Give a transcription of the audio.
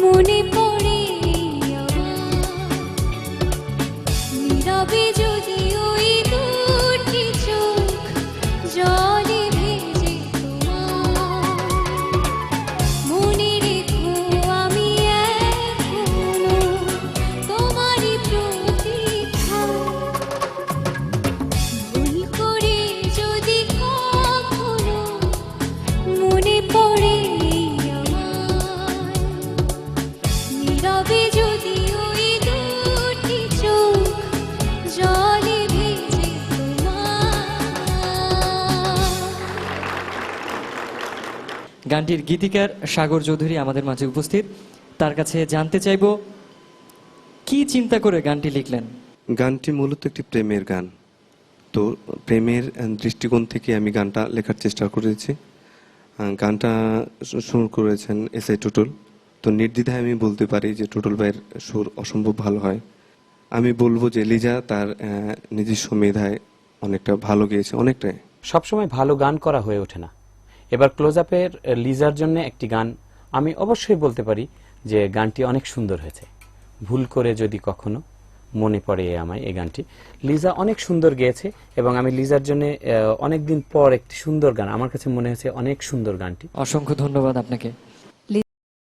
মনে পড়ে নীরবে যদি ওই দুটি চোখ জলে ভেজে তোমার মনে রেখো আমি এখনো তোমারই প্রতীক্ষা ভুল করে যদি কখনো মনে পড়ে নীরবে যদি ওই দুটি চোখ জলে ভেজে গানটির গীতিকার সাগর চৌধুরী আমাদের মাঝে উপস্থিত। তার কাছে জানতে চাইব কি চিন্তা করে গানটি লিখলেন। গানটি মূলত একটি প্রেমের গান, তো প্রেমের দৃষ্টিকোণ থেকে আমি গানটা লেখার চেষ্টা করেছি। গানটা সুর করেছেন এসআই টুটুল। তো নির্দ্বিধায় আমি বলতে পারি যে টুটুল ভাইয়ের সুর অসম্ভব ভালো হয়। আমি বলবো যে লিজা তার নিজস্ব মেধায় অনেকটা ভালো গেয়েছে, অনেকটাই। সবসময় ভালো গান করা হয়ে ওঠে না। এবার ক্লোজ আপের লিজার জন্য একটি গান আমি অবশ্যই বলতে পারি যে গানটি অনেক সুন্দর হয়েছে। ভুল করে যদি কখনো মনে পড়ে আমায়, এই গানটি লিজা অনেক সুন্দর গেয়েছে এবং আমি লিজার জন্য অনেকদিন পর একটি সুন্দর গান, আমার কাছে মনে হয়েছে অনেক সুন্দর গানটি। অসংখ্য ধন্যবাদ আপনাকে।